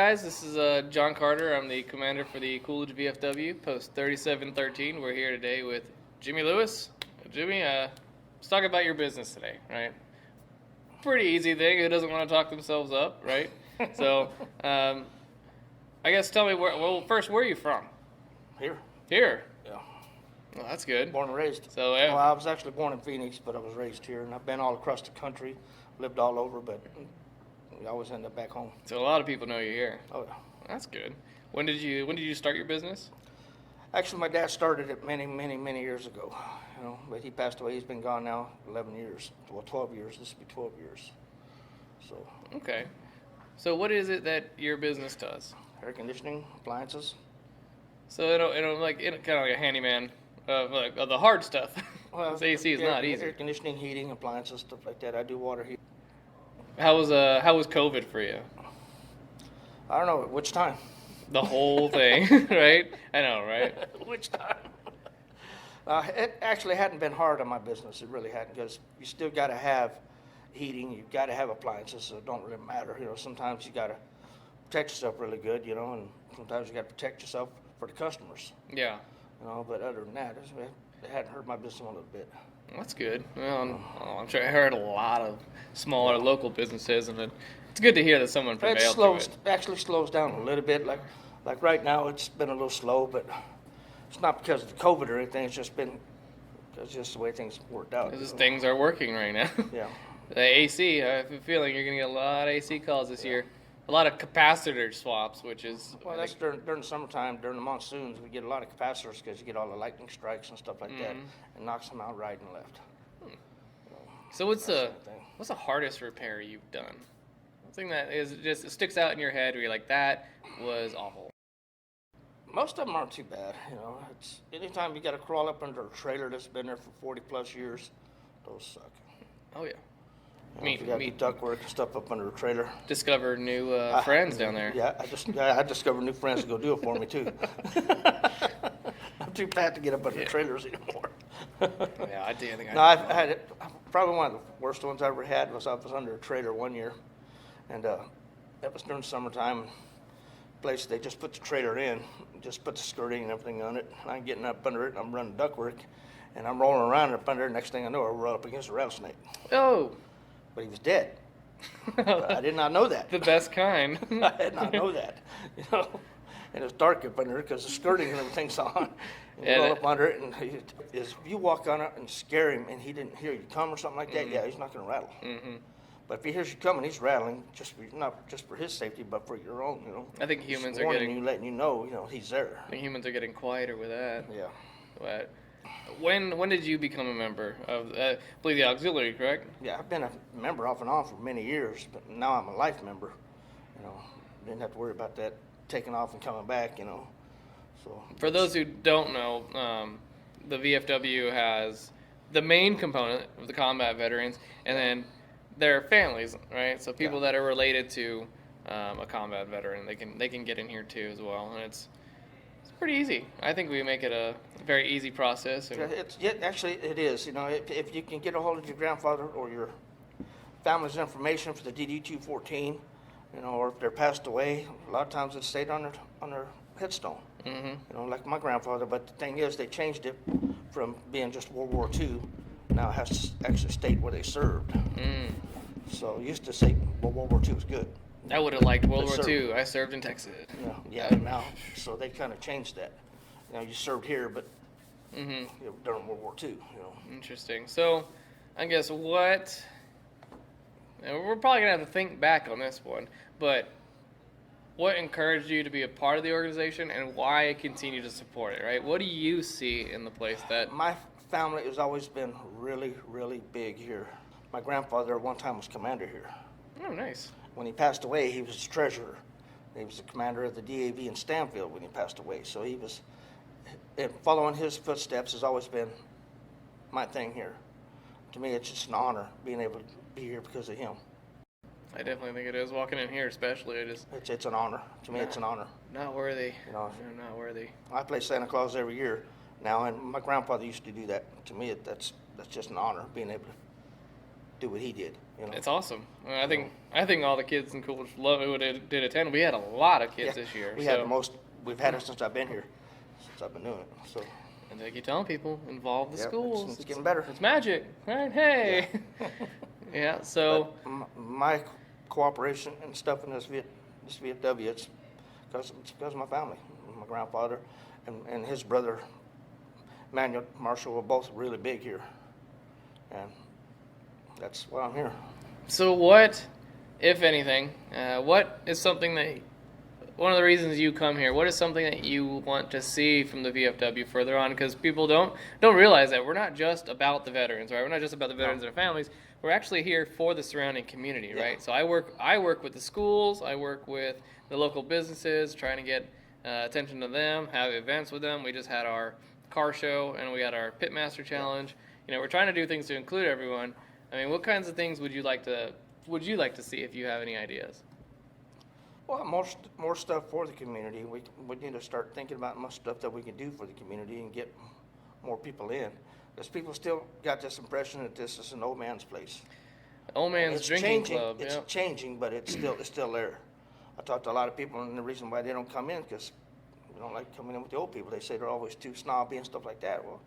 guys, this is John Carter. I'm the commander for the Coolidge VFW Post 3713. We're here today with Jimmie Lewis. Jimmy, let's talk about your business today, right? Pretty easy thing. Who doesn't want to talk themselves up, right? So, I guess tell me, where are you from? Here. Here? Yeah. Well, that's good. Born and raised. So, Well, I was actually born in Phoenix, but I was raised here, and I've been all across the country, lived all over, but we always end up back home. So a lot of people know you're here. Oh, yeah. That's good. When did you start your business? Actually, my dad started it many years ago, but he passed away. He's been gone now 11 years. Well, 12 years. This will be 12 years. So. Okay. So what is it that your business does? Air conditioning, appliances. So kind of like a handyman of the hard stuff. Well, AC is not easy. Air conditioning, heating, appliances, stuff like that. I do water heat. How was COVID for you? I don't know which time. The whole thing, right? I know, right? Which time? It actually hadn't been hard on my business. It really hadn't, because you still got to have heating. You've got to have appliances, so it don't really matter. Sometimes you got to protect yourself really good, and sometimes you got to protect yourself for the customers. Yeah. But other than that, it hadn't hurt my business one little bit. That's good. Well, I'm sure I heard a lot of smaller local businesses, and it's good to hear that someone prevailed through it. Actually slows down a little bit. Like right now, it's been a little slow, but it's not because of the COVID or anything. It's just the way things worked out. Things are working right now. Yeah. The AC, I have a feeling you're going to get a lot of AC calls this year. A lot of capacitor swaps, which is... Well, that's during the summertime, during the monsoons, we get a lot of capacitors because you get all the lightning strikes and stuff like that, and knocks them out right and left. So what's the hardest repair you've done? Something that it sticks out in your head where you're like, that was awful. Most of them aren't too bad, It's anytime you got to crawl up under a trailer that's been there for 40 plus years, those suck. Oh yeah. You got to do ductwork and stuff up under a trailer. Discover new friends down there. Yeah, I discovered new friends to go do it for me too. I'm too fat to get up under trailers anymore. Yeah, I think I've had it. Probably one of the worst ones I ever had was I was under a trailer one year, and that was during summertime. Place they just put the trailer in, just put the skirting and everything on it. And I'm getting up under it, and I'm running ductwork, and I'm rolling around up under it. Next thing I know, I roll up against a rattlesnake. Oh. But he was dead. But I did not know that. The best kind. I did not know that. And it was dark up under it because the skirting and everything's on. And you roll up under it, and if you walk on it and scare him, and he didn't hear you come or something like that, yeah, he's not going to rattle. Mm-hmm. But if he hears you coming, he's rattling, not just for his safety, but for your own. I think humans he's are getting you, letting you know, he's there. I think humans are getting quieter with that. Yeah. But when did you become a member of, I believe, the auxiliary, correct? Yeah, I've been a member off and on for many years, but now I'm a life member. Didn't have to worry about that taking off and coming back. So for those who don't know, the VFW has the main component of the combat veterans, and then their families, right? So people that are related to a combat veteran, they can get in here too as well, and it's pretty easy. I think we make it a very easy process. Actually, it is. If you can get a hold of your grandfather or your family's information for the DD-214, or if they're passed away, a lot of times it stayed on their headstone. Mm-hmm. Like my grandfather. But the thing is, they changed it from being just World War II. Now it has to actually state where they served. Mm. So it used to say, well, World War II was good. I would have liked World War II. I served in Texas. Now, so they kind of changed that. You served here, but during World War II. Interesting. So, I guess we're probably gonna have to think back on this one, but what encouraged you to be a part of the organization, and why continue to support it? Right? What do you see in the place that my family has always been really, really big here. My grandfather at one time was commander here. Oh, nice. When he passed away, he was treasurer. He was the commander of the DAV in Stanfield when he passed away. So following his footsteps has always been my thing here. To me, it's just an honor being able to be here because of him. I definitely think it is. Walking in here especially, it's an honor. To me, it's an honor. Not worthy. You're not worthy. I play Santa Claus every year now, and my grandfather used to do that. To me, that's just an honor, being able to do what he did. You know? It's awesome. I think all the kids in Coolidge love it who did attend. We had a lot of kids this year. We had the most. We've had it since I've been here, since I've been doing it. So. And they keep telling people, involve the schools. It's getting better. It's magic, right? Hey. Yeah. So. But my cooperation and stuff in this VFW, it's because of my family, my grandfather, and his brother, Manuel Marshall, were both really big here, and that's why I'm here. So what, if anything, what is something that, one of the reasons you come here, what is something that you want to see from the VFW further on? Because people don't realize that we're not just about the veterans, right? We're not just about the veterans and their families. We're actually here for the surrounding community, right? So I work with the schools, I work with the local businesses, trying to get attention to them, have events with them. We just had our car show and we had our Pitmaster Challenge. You know, we're trying to do things to include everyone. I mean, what kinds of things would you like to see if you have any ideas? Well, more stuff for the community. We need to start thinking about more stuff that we can do for the community and get more people in. Because people still got this impression that this is an old man's place. Old man's drinking club. It's changing, but it's still there. I talked to a lot of people, and the reason why they don't come in because we don't like coming in with the old people. They say they're always too snobby and stuff like that. Well,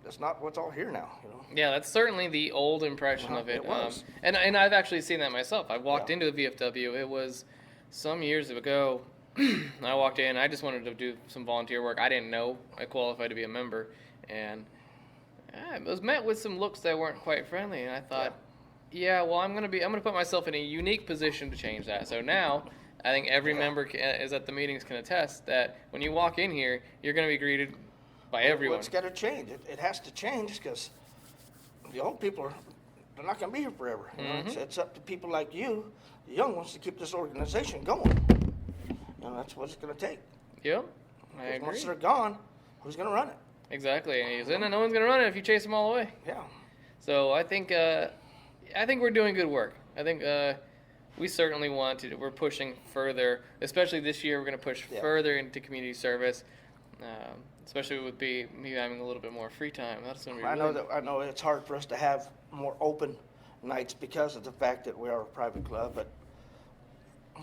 that's not what's all here now, you know. Yeah, that's certainly the old impression of it. It was. And I've actually seen that myself. I walked into the VFW. It was some years ago. I walked in. I just wanted to do some volunteer work. I didn't know I qualified to be a member, and I was met with some looks that weren't quite friendly. And I thought, well, I'm gonna put myself in a unique position to change that. So now, I think every member is at the meetings can attest that when you walk in here, you're gonna be greeted by everyone. Well, it's got to change. It has to change because the old people they're not going to be here forever. You know, it's up to people like you, the young ones, to keep this organization going. And that's what it's going to take. Yep, I agree. Once they're gone, who's going to run it? Exactly, and no one's going to run it if you chase them all away. Yeah. So I think we're doing good work. I think we certainly want to. We're pushing further, especially this year. We're going to push further into community service. Especially with me having a little bit more free time. That's going to be I know it's hard for us to have more open nights because of the fact that we are a private club, but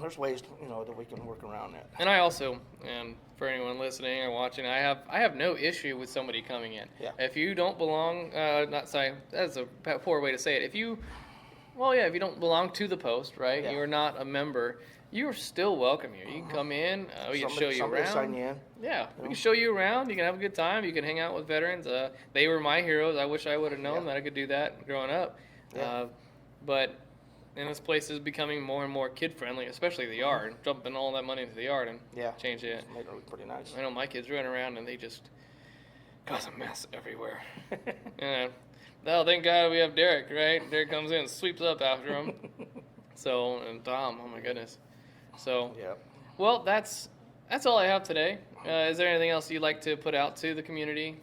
there's ways, that we can work around that. And I also, and for anyone listening or watching, I have no issue with somebody coming in. Yeah. If you don't belong, that's a poor way to say it. If you don't belong to the Post, right? Yeah. You're not a member. You're still welcome here. You can come in. We can show you around. Sign you in. Yeah, we can show you around. You can have a good time. You can hang out with veterans. They were my heroes. I wish I would have known that I could do that growing up. Yeah. But this place is becoming more and more kid-friendly, especially the yard. Dumping all that money into the yard and change it. Made it look pretty nice. I know my kids run around and they just cause a mess everywhere. Oh, thank God we have Derek, right? Derek comes in and sweeps up after him. So, and Tom, oh my goodness. So, well, that's all I have today. Is there anything else you'd like to put out to the community?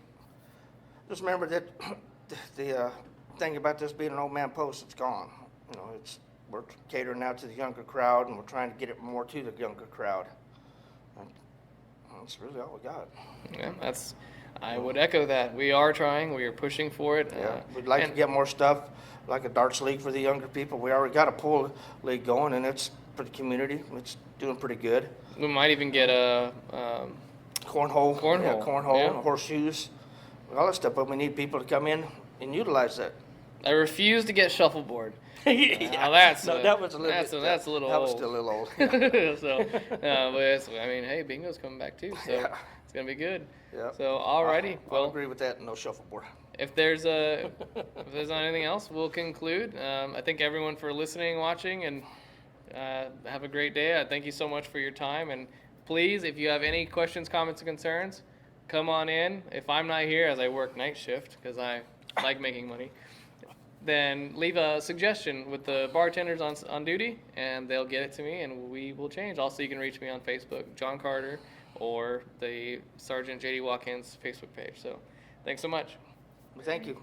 Just remember that the thing about this being an old man post, it's gone. We're catering now to the younger crowd, and we're trying to get it more to the younger crowd. And that's really all we got. Yeah, I would echo that. We are trying. We are pushing for it. We'd like to get more stuff, like a darts league for the younger people. We already got a pool league going, and it's for the community. It's doing pretty good. We might even get a cornhole. Cornhole. And horseshoes, all that stuff. But we need people to come in and utilize that. I refuse to get shuffleboard. That was a little old. That was still a little old. So, but hey, bingo's coming back too, so it's gonna be good. Yeah. So, alrighty. I'll agree with that. No shuffleboard. If there's not anything else, we'll conclude. I thank everyone for listening, watching, and have a great day. I thank you so much for your time. And please, if you have any questions, comments, or concerns, come on in. If I'm not here, as I work night shift because I like making money, then leave a suggestion with the bartenders on duty, and they'll get it to me, and we will change. Also, you can reach me on Facebook, John Carter, or the Sergeant J.D. Watkins Facebook page. So, thanks so much. Thank you.